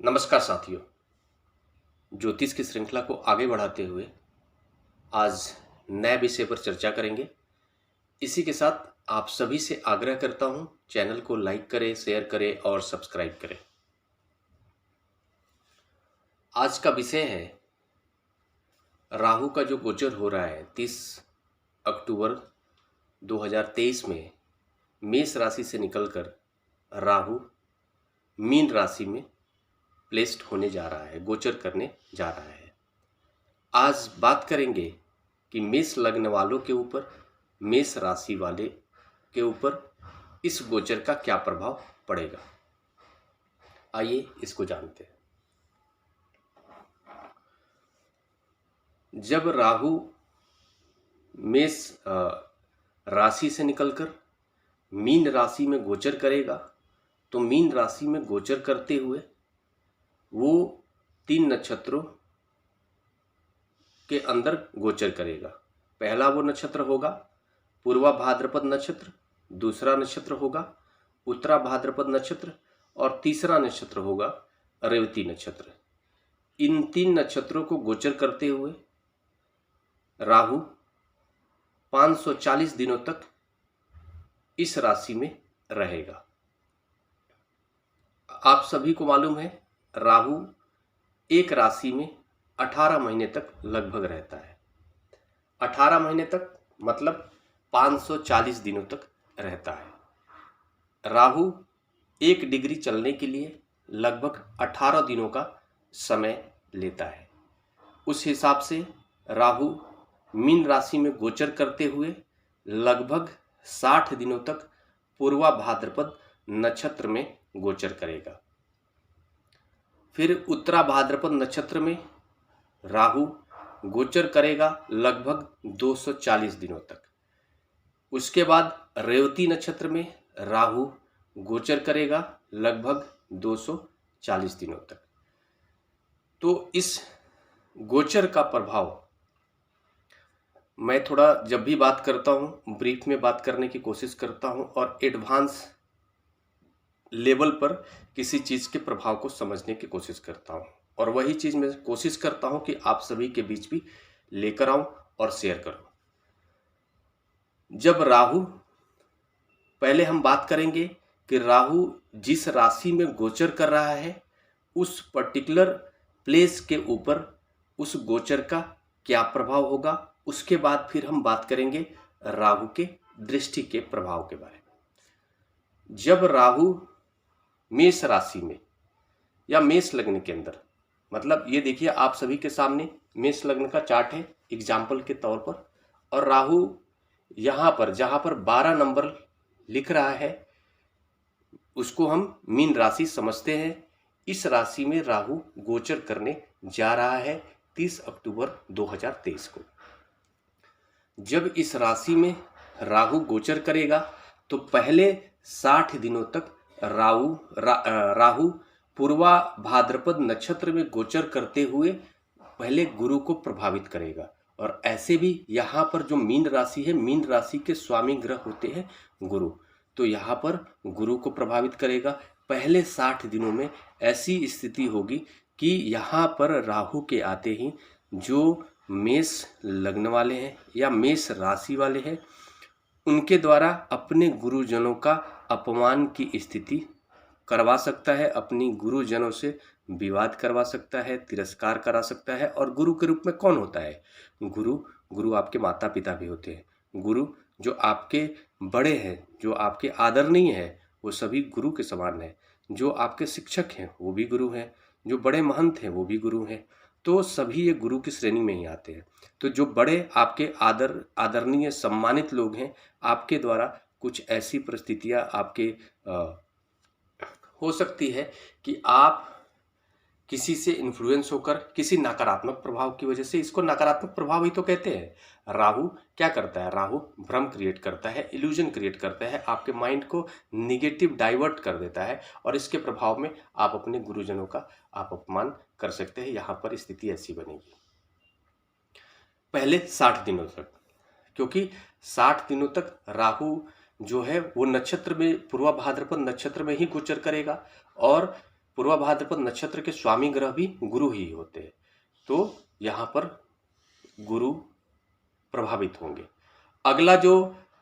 नमस्कार साथियों। ज्योतिष की श्रृंखला को आगे बढ़ाते हुए आज नए विषय पर चर्चा करेंगे। इसी के साथ आप सभी से आग्रह करता हूं, चैनल को लाइक करें, शेयर करें और सब्सक्राइब करें। आज का विषय है राहु का जो गोचर हो रहा है 30 अक्टूबर 2023 में मेष राशि से निकलकर राहु मीन राशि में प्लेस्ड होने जा रहा है, गोचर करने जा रहा है। आज बात करेंगे कि मेष लग्न वालों के ऊपर, मेष राशि वाले के ऊपर इस गोचर का क्या प्रभाव पड़ेगा। आइए इसको जानते हैं। जब राहु मेष राशि से निकलकर मीन राशि में गोचर करेगा तो मीन राशि में गोचर करते हुए वो 3 नक्षत्रों के अंदर गोचर करेगा। पहला वो नक्षत्र होगा पूर्वा भाद्रपद नक्षत्र, दूसरा नक्षत्र होगा उत्तरा भाद्रपद नक्षत्र और तीसरा नक्षत्र होगा रेवती नक्षत्र। इन 3 नक्षत्रों को गोचर करते हुए राहु 540 दिनों तक इस राशि में रहेगा। आप सभी को मालूम है राहु एक राशि में 18 महीने तक लगभग रहता है। 18 महीने तक मतलब 540 दिनों तक रहता है। राहु 1 डिग्री चलने के लिए लगभग 18 दिनों का समय लेता है। उस हिसाब से राहु मीन राशि में गोचर करते हुए लगभग 60 दिनों तक पूर्वा भाद्रपद नक्षत्र में गोचर करेगा। फिर उत्तरा भाद्रपद नक्षत्र में राहु गोचर करेगा लगभग 240 दिनों तक। उसके बाद रेवती नक्षत्र में राहु गोचर करेगा लगभग 240 दिनों तक। तो इस गोचर का प्रभाव मैं थोड़ा जब भी बात करता हूँ ब्रीफ में बात करने की कोशिश करता हूँ और एडवांस लेवल पर किसी चीज़ के प्रभाव को समझने की कोशिश करता हूँ और वही चीज़ मैं कोशिश करता हूँ कि आप सभी के बीच भी लेकर आऊँ और शेयर करूँ। जब राहु, पहले हम बात करेंगे कि राहु जिस राशि में गोचर कर रहा है उस पर्टिकुलर प्लेस के ऊपर उस गोचर का क्या प्रभाव होगा। उसके बाद फिर हम बात करेंगे राहु के दृष्टि के प्रभाव के बारे में। जब राहु मेष राशि में या मेष लग्न के अंदर, मतलब ये देखिए आप सभी के सामने मेष लग्न का चार्ट है एग्जाम्पल के तौर पर, और राहु यहाँ पर जहाँ पर 12 नंबर लिख रहा है उसको हम मीन राशि समझते हैं। इस राशि में राहु गोचर करने जा रहा है 30 अक्टूबर 2023 को। जब इस राशि में राहु गोचर करेगा तो पहले 60 दिनों तक राहु पूर्वा भाद्रपद नक्षत्र में गोचर करते हुए पहले गुरु को प्रभावित करेगा। और ऐसे भी यहाँ पर जो मीन राशि है, मीन राशि के स्वामी ग्रह होते हैं गुरु, तो यहाँ पर गुरु को प्रभावित करेगा। पहले 60 दिनों में ऐसी स्थिति होगी कि यहाँ पर राहु के आते ही जो मेष लग्न वाले हैं या मेष राशि वाले हैं उनके द्वारा अपने गुरुजनों का अपमान की स्थिति करवा सकता है, अपनी गुरुजनों से विवाद करवा सकता है, तिरस्कार करा सकता है। और गुरु के रूप में कौन होता है? गुरु आपके माता पिता भी होते हैं। गुरु जो आपके बड़े हैं, जो आपके आदरणीय हैं, वो सभी गुरु के समान हैं। जो आपके शिक्षक हैं वो भी गुरु हैं, जो बड़े महंत हैं वो भी गुरु हैं। तो सभी ये गुरु की श्रेणी में ही आते हैं। तो जो बड़े आपके आदरणीय सम्मानित लोग हैं, आपके द्वारा कुछ ऐसी परिस्थितियां आपके हो सकती है कि आप किसी से इन्फ्लुएंस होकर किसी नकारात्मक प्रभाव की वजह से, इसको नकारात्मक प्रभाव ही तो कहते हैं। राहु क्या करता है? राहु भ्रम क्रिएट करता है, इल्यूजन क्रिएट करता है, आपके माइंड को निगेटिव डाइवर्ट कर देता है और इसके प्रभाव में आप अपने गुरुजनों का आप अपमान कर सकते हैं। यहाँ पर स्थिति ऐसी बनेगी पहले 60 दिनों तक, क्योंकि 60 दिनों तक राहु जो है वो नक्षत्र में, पूर्वा भाद्रपद नक्षत्र में ही गोचर करेगा और पूर्वा भाद्रपद नक्षत्र के स्वामी ग्रह भी गुरु ही होते हैं, तो यहाँ पर गुरु प्रभावित होंगे। अगला जो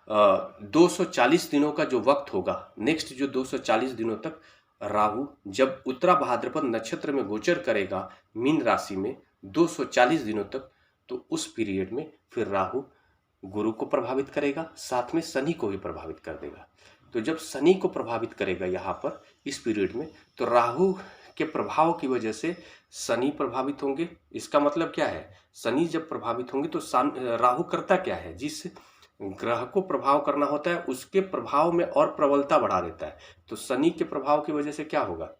240 दिनों का जो वक्त होगा, नेक्स्ट जो 240 दिनों तक राहु जब उत्तरा भाद्रपद नक्षत्र में गोचर करेगा मीन राशि में 240 दिनों तक, तो उस पीरियड में फिर राहु गुरु को प्रभावित करेगा, साथ में शनि को भी प्रभावित कर देगा। तो जब शनि को प्रभावित करेगा यहाँ पर इस पीरियड में, तो राहु के प्रभाव की वजह से शनि प्रभावित होंगे। इसका मतलब क्या है, शनि जब प्रभावित होंगे तो राहु करता क्या है, जिस ग्रह को प्रभाव करना होता है उसके प्रभाव में और प्रबलता बढ़ा देता है। तो शनि के प्रभाव की वजह से क्या होगा,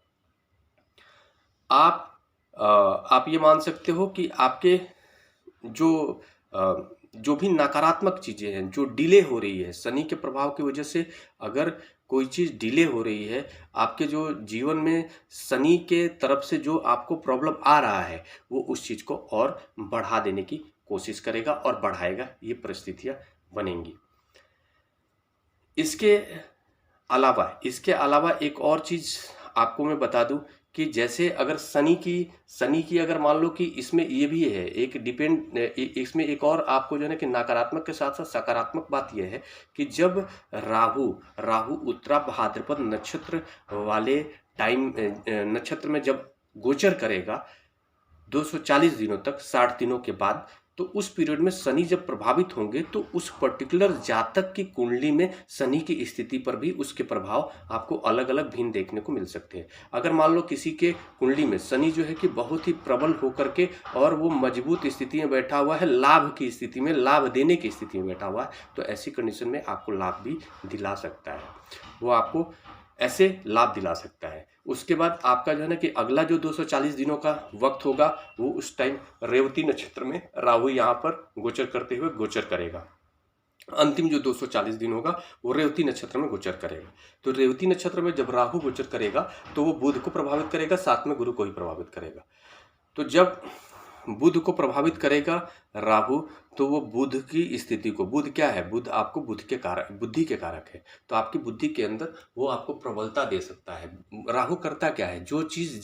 आप ये मान सकते हो कि आपके जो भी नकारात्मक चीजें हैं, जो डिले हो रही है शनि के प्रभाव की वजह से, अगर कोई चीज डिले हो रही है आपके जो जीवन में, शनि के तरफ से जो आपको प्रॉब्लम आ रहा है वो उस चीज को और बढ़ा देने की कोशिश करेगा और बढ़ाएगा, ये परिस्थितियां बनेंगी। इसके अलावा एक और चीज आपको मैं बता दूं कि जैसे अगर शनि की अगर मान लो कि इसमें ये भी है एक इसमें एक और आपको जो है ना कि नकारात्मक के साथ साथ सकारात्मक बात यह है कि जब राहु उत्तरा भाद्रपद नक्षत्र वाले नक्षत्र में जब गोचर करेगा 240 दिनों तक, 60 दिनों के बाद, तो उस पीरियड में शनि जब प्रभावित होंगे तो उस पर्टिकुलर जातक की कुंडली में शनि की स्थिति पर भी उसके प्रभाव आपको अलग अलग भिन्न देखने को मिल सकते हैं। अगर मान लो किसी के कुंडली में शनि जो है कि बहुत ही प्रबल होकर के और वो मजबूत स्थिति में बैठा हुआ है, लाभ की स्थिति में, लाभ देने की स्थिति में बैठा हुआ है, तो ऐसी कंडीशन में आपको लाभ भी दिला सकता है, वो आपको ऐसे लाभ दिला सकता है। उसके बाद आपका जो है ना कि अगला जो 240 दिनों का वक्त होगा वो उस टाइम रेवती नक्षत्र में राहु यहाँ पर गोचर करते हुए गोचर करेगा। अंतिम जो 240 दिन होगा वो रेवती नक्षत्र में गोचर करेगा। तो रेवती नक्षत्र में जब राहु गोचर करेगा तो वो बुध को प्रभावित करेगा, साथ में गुरु को ही प्रभावित करेगा। तो जब बुध को प्रभावित करेगा राहु, तो वो बुध की स्थिति को, बुध क्या है, बुध आपको बुद्धि के कारक है, तो आपकी बुद्धि के अंदर वो आपको प्रबलता दे सकता है। राहु करता क्या है, जो चीज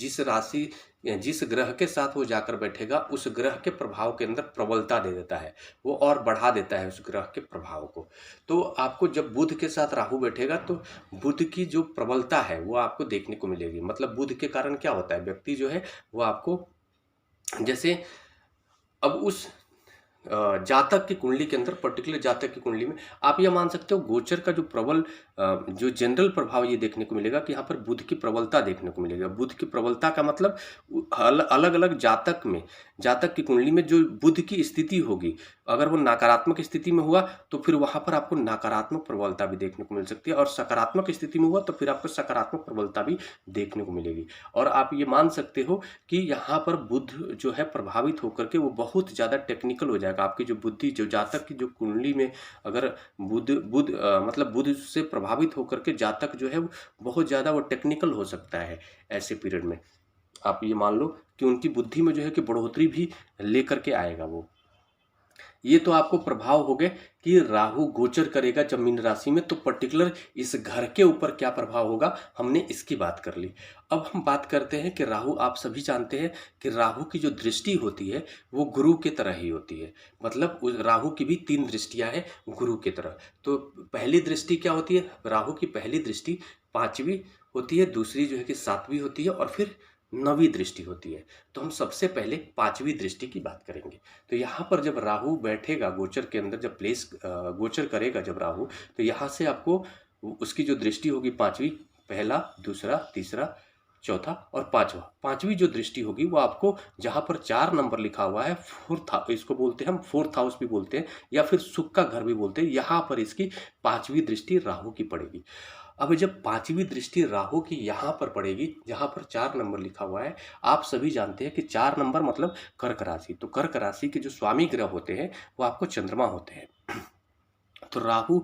जिस ग्रह के साथ वो जाकर बैठेगा उस ग्रह के प्रभाव के अंदर प्रबलता दे देता है, वो और बढ़ा देता है उस ग्रह के प्रभाव को। तो आपको जब बुध के साथ राहु बैठेगा तो बुध की जो प्रबलता है वो आपको देखने को मिलेगी। मतलब बुध के कारण क्या होता है, व्यक्ति जो है वो आपको, जैसे अब उस जातक की कुंडली के अंदर, पर्टिकुलर जातक की कुंडली में आप यह मान सकते हो गोचर का जो प्रबल जो जनरल प्रभाव ये देखने को मिलेगा कि यहाँ पर बुध की प्रबलता देखने को मिलेगा। बुध की प्रबलता का मतलब अलग अलग जातक की कुंडली में जो बुध की स्थिति होगी, अगर वो नकारात्मक स्थिति में हुआ तो फिर वहां पर आपको नकारात्मक प्रबलता भी देखने को मिल सकती है, और सकारात्मक स्थिति में हुआ तो फिर आपको सकारात्मक प्रबलता भी देखने को मिलेगी। और आप ये मान सकते हो कि यहाँ पर बुध जो है प्रभावित होकर के वो बहुत ज्यादा टेक्निकल हो जाएगा। आपकी जो बुद्धि, जो जातक की जो कुंडली में अगर बुध से प्रभावित होकर के जातक जो है वो बहुत ज्यादा वो टेक्निकल हो सकता है। ऐसे पीरियड में आप ये मान लो कि उनकी बुद्धि में जो है कि बढ़ोतरी भी लेकर के आएगा वो। ये तो आपको प्रभाव हो गए कि राहु गोचर करेगा जब मीन राशि में, तो पर्टिकुलर इस घर के ऊपर क्या प्रभाव होगा हमने इसकी बात कर ली। अब हम बात करते हैं कि राहु, आप सभी जानते हैं कि राहु की जो दृष्टि होती है वो गुरु की तरह ही होती है। मतलब राहु की भी 3 दृष्टियां हैं गुरु की तरह। तो पहली दृष्टि क्या होती है, राहु की पहली दृष्टि 5वीं होती है, दूसरी जो है कि 7वीं होती है, और फिर 9वीं दृष्टि होती है। तो हम सबसे पहले 5वीं दृष्टि की बात करेंगे। तो यहाँ पर जब राहु बैठेगा गोचर के अंदर, जब गोचर करेगा जब राहु, तो यहाँ से आपको उसकी जो दृष्टि होगी 5वीं, पहला, दूसरा, तीसरा, चौथा और 5वीं जो दृष्टि होगी वो आपको, जहाँ पर 4 नंबर लिखा हुआ है, इसको बोलते हैं हम 4th हाउस भी बोलते हैं, या फिर सुख का घर भी बोलते हैं, यहाँ पर इसकी 5वीं दृष्टि राहु की पड़ेगी। अब जब 5वीं दृष्टि राहु की यहाँ पर पड़ेगी, जहाँ पर 4 नंबर लिखा हुआ है, आप सभी जानते हैं कि 4 नंबर मतलब कर्क राशि। तो कर्क राशि के जो स्वामी ग्रह होते हैं वो आपको चंद्रमा होते हैं। तो राहु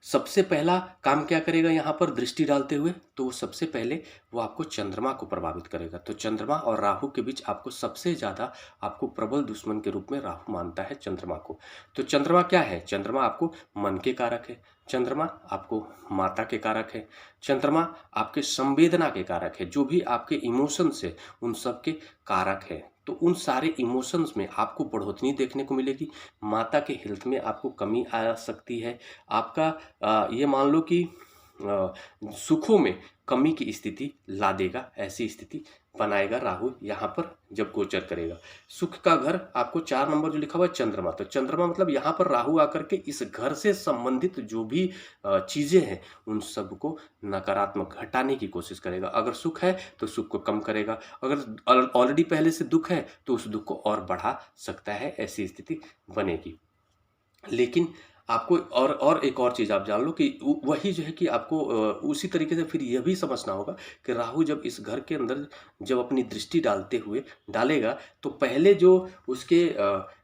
सबसे पहला काम क्या करेगा यहाँ पर दृष्टि डालते हुए, तो वो सबसे पहले वो आपको चंद्रमा को प्रभावित करेगा। तो चंद्रमा और राहु के बीच आपको सबसे ज़्यादा आपको प्रबल दुश्मन के रूप में राहु मानता है चंद्रमा को। तो चंद्रमा क्या है? चंद्रमा आपको मन के कारक है, चंद्रमा आपको माता के कारक है, चंद्रमा आपके संवेदना के कारक है, जो भी आपके इमोशंस है उन सब के कारक है। तो उन सारे इमोशंस में आपको बढ़ोतरी देखने को मिलेगी, माता के हेल्थ में आपको कमी आ सकती है, आपका ये मान लो कि सुखों में कमी की स्थिति ला देगा, ऐसी स्थिति बनाएगा राहु यहाँ पर जब गोचर करेगा। सुख का घर आपको 4 नंबर जो लिखा हुआ है चंद्रमा, तो चंद्रमा मतलब यहाँ पर राहु आकर के इस घर से संबंधित जो भी चीज़ें हैं उन सबको नकारात्मक घटाने की कोशिश करेगा। अगर सुख है तो सुख को कम करेगा, अगर ऑलरेडी पहले से दुख है तो उस दुख को और बढ़ा सकता है, ऐसी स्थिति बनेगी। लेकिन आपको और एक और चीज़ आप जान लो कि वही जो है कि आपको उसी तरीके से फिर यह भी समझना होगा कि राहु जब इस घर के अंदर जब अपनी दृष्टि डालेगा तो पहले जो उसके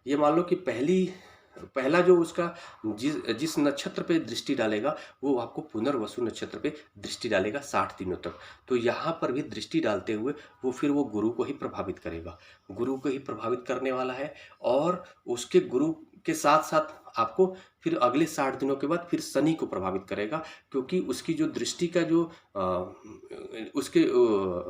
ये मान लो कि पहला जो उसका जिस नक्षत्र पे दृष्टि डालेगा वो आपको पुनर्वसु नक्षत्र पे दृष्टि डालेगा 60 दिनों तक। तो यहाँ पर भी दृष्टि डालते हुए वो फिर वो गुरु को ही प्रभावित करेगा, गुरु को ही प्रभावित करने वाला है। और उसके गुरु के साथ साथ आपको फिर अगले 60 दिनों के बाद फिर शनि को प्रभावित करेगा, क्योंकि उसकी जो दृष्टि का जो उसके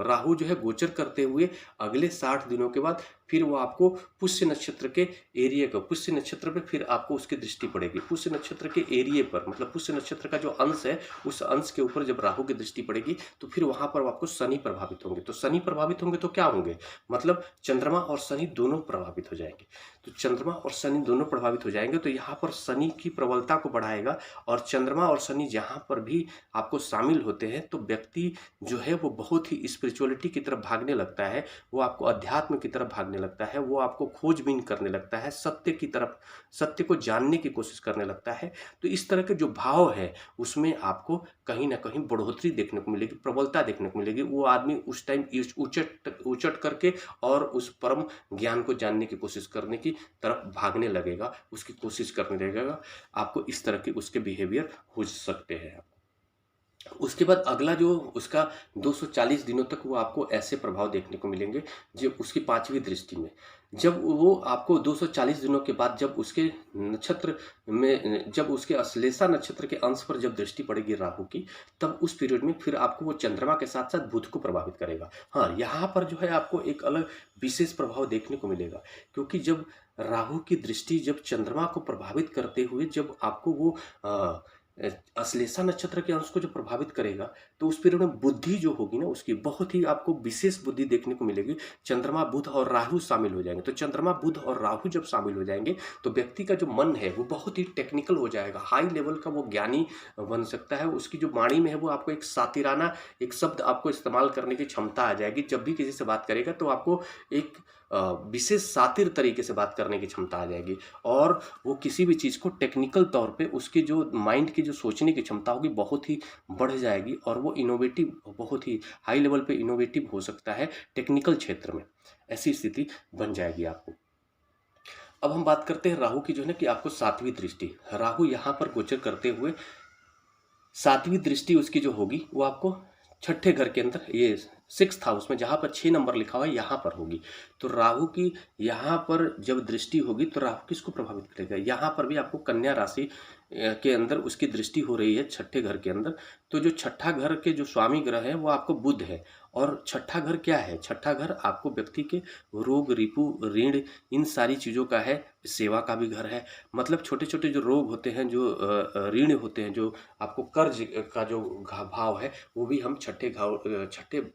राहु जो है गोचर करते हुए अगले 60 दिनों के बाद फिर वो आपको पुष्य नक्षत्र के एरिया का, पुष्य नक्षत्र पे फिर आपको उसकी दृष्टि पड़ेगी। पुष्य नक्षत्र के एरिया पर मतलब पुष्य नक्षत्र का जो अंश है उस अंश के ऊपर जब राहु की दृष्टि पड़ेगी तो फिर वहाँ पर आपको शनि प्रभावित होंगे। तो शनि प्रभावित होंगे तो क्या होंगे, मतलब चंद्रमा और शनि दोनों प्रभावित हो जाएंगे। तो चंद्रमा और शनि दोनों प्रभावित हो जाएंगे तो यहाँ पर शनि की प्रबलता को बढ़ाएगा। और चंद्रमा और शनि जहाँ पर भी आपको शामिल होते हैं तो व्यक्ति जो है वो बहुत ही स्पिरिचुअलिटी की तरफ भागने लगता है, वो आपको अध्यात्म की तरफ भागने लगता है, वो आपको खोजबीन करने लगता है, सत्य की तरफ, सत्य को जानने की कोशिश करने लगता है। तो इस तरह के जो भाव है उसमें आपको कहीं ना कहीं बढ़ोतरी देखने को मिलेगी, प्रबलता देखने को मिलेगी। वो आदमी उस टाइम उचट करके और उस परम ज्ञान को जानने की कोशिश करने की तरफ भागने लगेगा, उसकी कोशिश करने लगेगा। आपको इस तरह के उसके बिहेवियर हो सकते हैं। उसके बाद अगला जो उसका 240 दिनों तक वो आपको ऐसे प्रभाव देखने को मिलेंगे जब उसकी 5वीं दृष्टि में, जब वो आपको 240 दिनों के बाद जब उसके नक्षत्र में, जब उसके अश्लेषा नक्षत्र के अंश पर जब दृष्टि पड़ेगी राहु की, तब उस पीरियड में फिर आपको वो चंद्रमा के साथ साथ बुध को प्रभावित करेगा। हाँ, यहाँ पर जो है आपको एक अलग विशेष प्रभाव देखने को मिलेगा, क्योंकि जब राहु की दृष्टि जब चंद्रमा को प्रभावित करते हुए जब आपको वो अश्लेषा नक्षत्र के अंश को जो प्रभावित करेगा तो उस पीरियड में बुद्धि जो होगी ना उसकी बहुत ही आपको विशेष बुद्धि देखने को मिलेगी। चंद्रमा बुध और राहु शामिल हो जाएंगे, तो चंद्रमा बुध और राहु जब शामिल हो जाएंगे तो व्यक्ति का जो मन है वो बहुत ही टेक्निकल हो जाएगा, हाई लेवल का वो ज्ञानी बन सकता है। उसकी जो वाणी में है वो आपको एक सातिराना एक शब्द आपको इस्तेमाल करने की क्षमता आ जाएगी। जब भी किसी से बात करेगा तो आपको एक विशेष सातिर तरीके से बात करने की क्षमता आ जाएगी, और वो किसी भी चीज़ को टेक्निकल तौर पे उसके जो माइंड की जो सोचने की क्षमता होगी बहुत ही बढ़ जाएगी, और वो इनोवेटिव, बहुत ही हाई लेवल पे इनोवेटिव हो सकता है टेक्निकल क्षेत्र में, ऐसी स्थिति बन जाएगी आपको। अब हम बात करते हैं राहु की, जो है ना कि आपको 7वीं दृष्टि, राहु यहाँ पर गोचर करते हुए 7वीं दृष्टि उसकी जो होगी वो आपको 6ठे घर के अंदर, ये 6th हाउस में जहाँ पर 6 नंबर लिखा हुआ है यहाँ पर होगी। तो राहु की यहाँ पर जब दृष्टि होगी तो राहु किसको प्रभावित करेगा, यहाँ पर भी आपको कन्या राशि के अंदर उसकी दृष्टि हो रही है 6ठे घर के अंदर। तो जो 6ठा घर के जो स्वामी ग्रह है वो आपको बुध है, और 6ठा घर क्या है, 6ठा घर आपको व्यक्ति के रोग, रिपु, ऋण, इन सारी चीज़ों का है, सेवा का भी घर है। मतलब छोटे छोटे जो रोग होते हैं, जो ऋण होते हैं, जो आपको कर्ज का जो भाव है वो भी हम 6ठे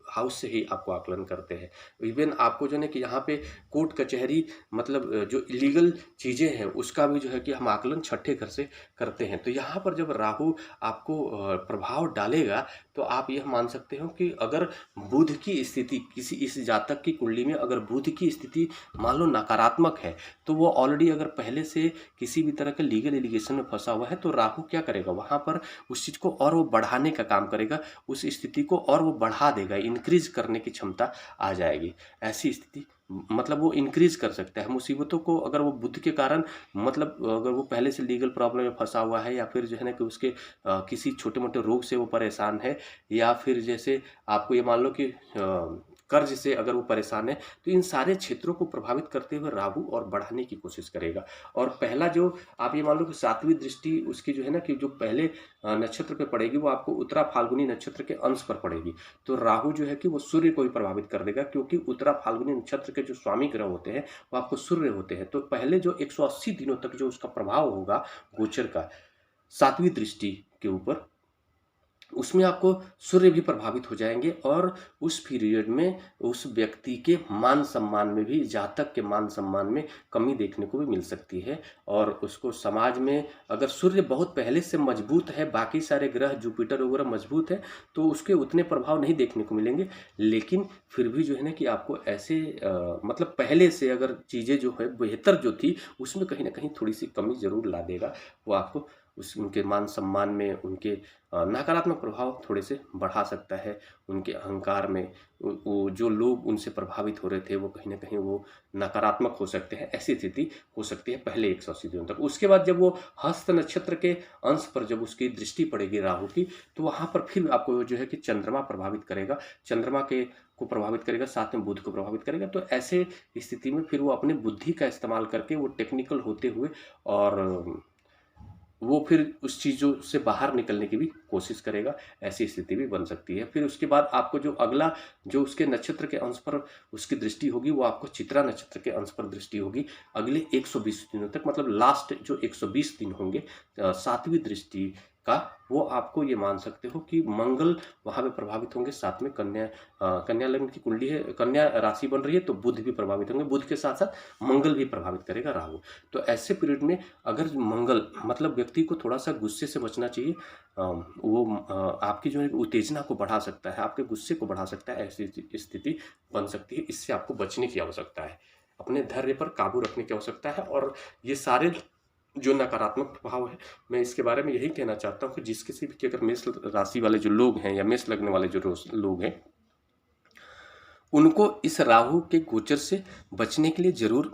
हाउस से ही आपको आकलन करते हैं। इवन आपको जो है कि यहाँ पे कोर्ट कचहरी, मतलब जो इलीगल चीज़ें हैं उसका भी जो है कि हम आकलन 6ठे घर से करते हैं। तो यहाँ पर जब राहु आपको प्रभाव डालेगा तो आप यह मान सकते हो कि अगर बुध की स्थिति किसी इस जातक की कुंडली में अगर बुध की स्थिति मान लो नकारात्मक है तो वो ऑलरेडी अगर पहले से किसी भी तरह के लीगल एलिगेशन में फंसा हुआ है तो राहु क्या करेगा, वहाँ पर उस चीज़ को और वो बढ़ाने का काम करेगा, उस स्थिति को और वो बढ़ा देगा, इंक्रीज करने की क्षमता आ जाएगी, ऐसी स्थिति मतलब वो इंक्रीज कर सकता है मुसीबतों को। अगर वो बुध के कारण मतलब अगर वो पहले से लीगल प्रॉब्लम में फंसा हुआ है, या फिर जो है ना कि उसके किसी छोटे मोटे रोग से वो परेशान है, या फिर जैसे आपको ये मान लो कि कर्ज से अगर वो परेशान है, तो इन सारे क्षेत्रों को प्रभावित करते हुए राहु और बढ़ाने की कोशिश करेगा। और पहला जो आप ये मान लो कि 7वीं दृष्टि उसकी जो है ना कि जो पहले नक्षत्र पे पड़ेगी वो आपको उत्तरा फाल्गुनी नक्षत्र के अंश पर पड़ेगी। तो राहु जो है कि वो सूर्य को ही प्रभावित कर देगा, क्योंकि उत्तरा फाल्गुनी नक्षत्र के जो स्वामी ग्रह होते हैं वो आपको सूर्य होते हैं। तो पहले जो 180 दिनों तक जो उसका प्रभाव होगा गोचर का 7वीं दृष्टि के ऊपर, उसमें आपको सूर्य भी प्रभावित हो जाएंगे, और उस पीरियड में उस व्यक्ति के मान सम्मान में भी, जातक के मान सम्मान में कमी देखने को भी मिल सकती है। और उसको समाज में अगर सूर्य बहुत पहले से मजबूत है, बाकी सारे ग्रह जुपिटर वगैरह मजबूत है, तो उसके उतने प्रभाव नहीं देखने को मिलेंगे। लेकिन फिर भी जो है ना कि आपको ऐसे मतलब पहले से अगर चीज़ें जो है बेहतर जो थी उसमें कहीं ना कहीं थोड़ी सी कमी जरूर ला देगा। वो आपको उनके मान सम्मान में, उनके नकारात्मक प्रभाव थोड़े से बढ़ा सकता है। उनके अहंकार में वो जो लोग उनसे प्रभावित हो रहे थे वो कहीं ना कहीं वो नकारात्मक हो सकते हैं। ऐसी स्थिति हो सकती है पहले 180 दिनों तक। उसके बाद जब वो हस्त नक्षत्र के अंश पर जब उसकी दृष्टि पड़ेगी राहु की, तो वहाँ पर फिर आपको जो है कि चंद्रमा प्रभावित करेगा, चंद्रमा के को प्रभावित करेगा, साथ में बुध को प्रभावित करेगा। तो ऐसे स्थिति में फिर वो अपने बुद्धि का इस्तेमाल करके वो टेक्निकल होते हुए और वो फिर उस चीज़ों से बाहर निकलने की भी कोशिश करेगा। ऐसी स्थिति भी बन सकती है। फिर उसके बाद आपको जो अगला जो उसके नक्षत्र के अंश पर उसकी दृष्टि होगी वो आपको चित्रा नक्षत्र के अंश पर दृष्टि होगी अगले 120 दिनों तक। मतलब लास्ट जो 120 दिन होंगे 7वीं दृष्टि का, वो आपको ये मान सकते हो कि मंगल वहाँ पे प्रभावित होंगे। साथ में कन्या लग्न की कुंडली है, कन्या राशि बन रही है, तो बुध भी प्रभावित होंगे। बुध के साथ साथ मंगल भी प्रभावित करेगा राहु। तो ऐसे पीरियड में अगर मंगल मतलब व्यक्ति को थोड़ा सा गुस्से से बचना चाहिए। वो आपकी जो है उत्तेजना को बढ़ा सकता है, आपके गुस्से को बढ़ा सकता है। ऐसी स्थिति बन सकती है। इससे आपको बचने की आवश्यकता है, अपने धैर्य पर काबू रखने की आवश्यकता है। और ये सारे जो नकारात्मक प्रभाव है, मैं इसके बारे में यही कहना चाहता हूँ कि जिस किसी भी अगर मेष राशि वाले जो लोग हैं या मेष लगने वाले जो लोग हैं, उनको इस राहु के गोचर से बचने के लिए जरूर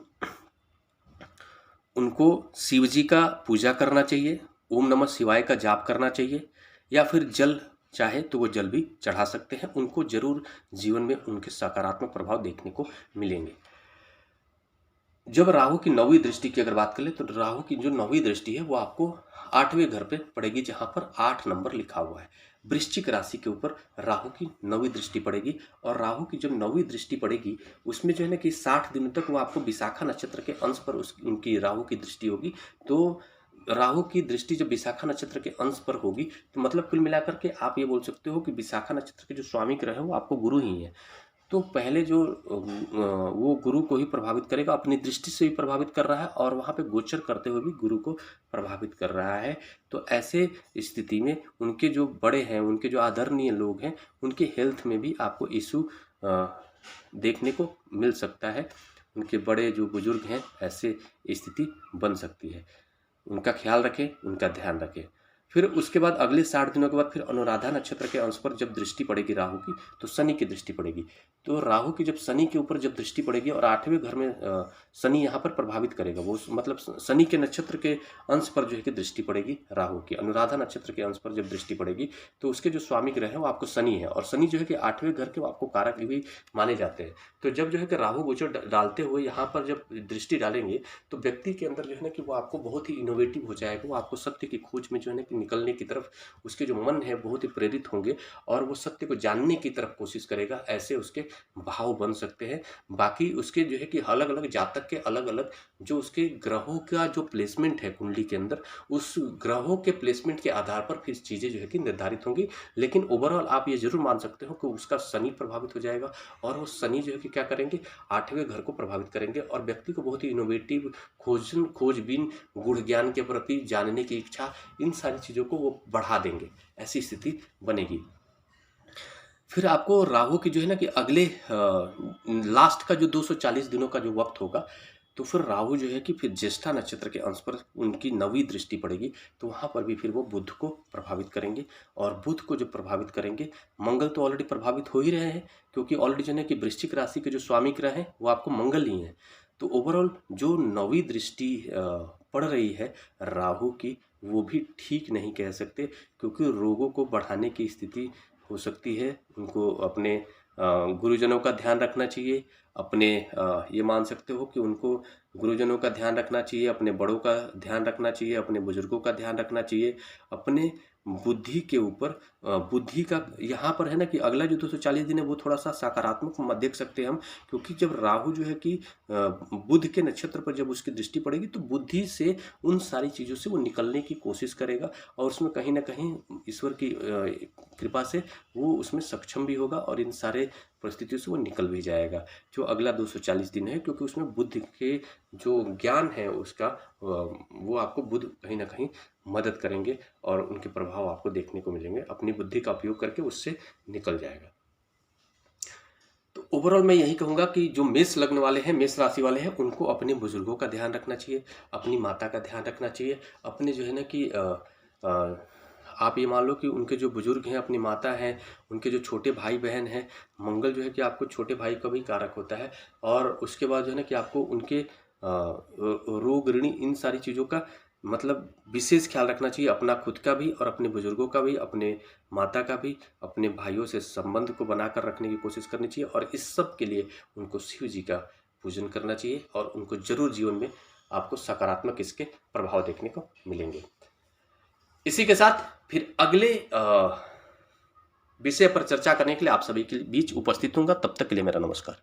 उनको शिव जी का पूजा करना चाहिए, ओम नमः शिवाय का जाप करना चाहिए, या फिर जल चाहे तो वो जल भी चढ़ा सकते हैं। उनको जरूर जीवन में उनके सकारात्मक प्रभाव देखने को मिलेंगे। जब राहु की 9वीं दृष्टि की अगर बात करें, तो राहु की जो 9वीं दृष्टि है वो आपको 8वें घर पे पड़ेगी, जहां पर 8 नंबर लिखा हुआ है। वृश्चिक राशि के ऊपर राहु की 9वीं दृष्टि पड़ेगी। और राहु की जब 9वीं दृष्टि पड़ेगी उसमें जो है ना कि 60 दिनों तक वो आपको विशाखा नक्षत्र के अंश पर उनकी राहु की दृष्टि होगी। तो राहु की दृष्टि जब विशाखा नक्षत्र के अंश पर होगी, तो मतलब कुल मिलाकर के आप ये बोल सकते हो कि विशाखा नक्षत्र के जो स्वामी ग्रह है वो आपको गुरु ही है। तो पहले जो वो गुरु को ही प्रभावित करेगा, अपनी दृष्टि से भी प्रभावित कर रहा है, और वहाँ पे गोचर करते हुए भी गुरु को प्रभावित कर रहा है। तो ऐसे स्थिति में उनके जो बड़े हैं, उनके जो आदरणीय लोग हैं, उनके हेल्थ में भी आपको इशू देखने को मिल सकता है। उनके बड़े जो बुजुर्ग हैं, ऐसे स्थिति बन सकती है। उनका ख्याल रखें, उनका ध्यान रखें। फिर उसके बाद अगले 60 दिनों के बाद फिर अनुराधा नक्षत्र के अंश पर जब दृष्टि पड़ेगी राहु की, तो शनि की दृष्टि पड़ेगी। तो राहु की जब शनि के ऊपर जब दृष्टि पड़ेगी और 8वें घर में शनि यहाँ पर प्रभावित करेगा, वो मतलब शनि के नक्षत्र के अंश पर जो है कि दृष्टि पड़ेगी राहु की। अनुराधा नक्षत्र के अंश पर जब दृष्टि पड़ेगी तो उसके जो स्वामी ग्रह है वो आपको शनि है, और शनि जो है कि 8वें घर के वो आपको कारक भी माने जाते हैं। तो जब जो है कि राहु गोचर डालते हुए यहाँ पर जब दृष्टि डालेंगे, तो व्यक्ति के अंदर जो है ना कि वो आपको बहुत ही इनोवेटिव हो जाएगा। वो आपको सत्य की खोज में जो है ना कि निकलने की तरफ उसके जो मन है बहुत ही प्रेरित होंगे, और वो सत्य को जानने की तरफ कोशिश करेगा। ऐसे उसके भाव बन सकते हैं। बाकी उसके जो है कि अलग अलग जातक के अलग अलग जो उसके ग्रहों का जो प्लेसमेंट है कुंडली के अंदर, उस ग्रहों के प्लेसमेंट के आधार पर फिर चीज़ें जो है कि निर्धारित होंगी। लेकिन ओवरऑल आप ये जरूर मान सकते हो कि उसका शनि प्रभावित हो जाएगा, और वो शनि जो है कि क्या करेंगे, 8वें घर को प्रभावित करेंगे, और व्यक्ति को बहुत ही इनोवेटिव, खोजबीन, गुण ज्ञान के प्रति जानने की इच्छा, इन सारी चीज़ों को वो बढ़ा देंगे। ऐसी स्थिति बनेगी। फिर आपको राहु की जो है ना कि अगले लास्ट का जो 240 दिनों का जो वक्त होगा, तो फिर राहु जो है कि फिर ज्येष्ठा नक्षत्र के अंश पर उनकी 9वीं दृष्टि पड़ेगी, तो वहाँ पर भी फिर वो बुध को प्रभावित करेंगे। और बुध को जो प्रभावित करेंगे, मंगल तो ऑलरेडी प्रभावित हो ही रहे हैं, क्योंकि ऑलरेडी जो है कि वृश्चिक राशि के जो स्वामी ग्रह हैं वो आपको मंगल ही हैं। तो ओवरऑल जो 9वीं दृष्टि पड़ रही है राहु की, वो भी ठीक नहीं कह सकते, क्योंकि रोगों को बढ़ाने की स्थिति हो सकती है। उनको अपने गुरुजनों का ध्यान रखना चाहिए, अपने ये मान सकते हो कि उनको गुरुजनों का ध्यान रखना चाहिए, अपने बड़ों का ध्यान रखना चाहिए, अपने बुजुर्गों का ध्यान रखना चाहिए, अपने बुद्धि के ऊपर बुद्धि का यहाँ पर है ना कि अगला जो 240 दिन है वो थोड़ा सा सकारात्मक देख सकते हैं हम, क्योंकि जब राहु जो है कि बुध के नक्षत्र पर जब उसकी दृष्टि पड़ेगी तो बुद्धि से उन सारी चीज़ों से वो निकलने की कोशिश करेगा, और उसमें कहीं ना कहीं ईश्वर की कृपा से वो उसमें सक्षम भी होगा और इन सारे परिस्थितियों से वो निकल भी जाएगा जो अगला 240 दिन है, क्योंकि उसमें बुद्ध के जो ज्ञान है उसका वो आपको बुद्ध कहीं ना कहीं मदद करेंगे और उनके प्रभाव आपको देखने को मिलेंगे। अपनी बुद्धि का उपयोग करके उससे निकल जाएगा। तो ओवरऑल मैं यही कहूँगा कि जो मेष लग्न वाले हैं, मेष राशि वाले हैं, उनको अपने बुजुर्गों का ध्यान रखना चाहिए, अपनी माता का ध्यान रखना चाहिए, अपने जो है ना कि आप ये मान लो कि उनके जो बुजुर्ग हैं, अपनी माता हैं, उनके जो छोटे भाई बहन हैं, मंगल जो है कि आपको छोटे भाई का भी कारक होता है, और उसके बाद जो है ना कि आपको उनके रोग ऋणी इन सारी चीज़ों का मतलब विशेष ख्याल रखना चाहिए, अपना खुद का भी और अपने बुजुर्गों का भी, अपने माता का भी, अपने भाइयों से संबंध को बनाकर रखने की कोशिश करनी चाहिए, और इस सब के लिए उनको शिव जी का पूजन करना चाहिए, और उनको जरूर जीवन में आपको सकारात्मक इसके प्रभाव देखने को मिलेंगे। इसी के साथ फिर अगले विषय पर चर्चा करने के लिए आप सभी के बीच उपस्थित होऊंगा। तब तक के लिए मेरा नमस्कार।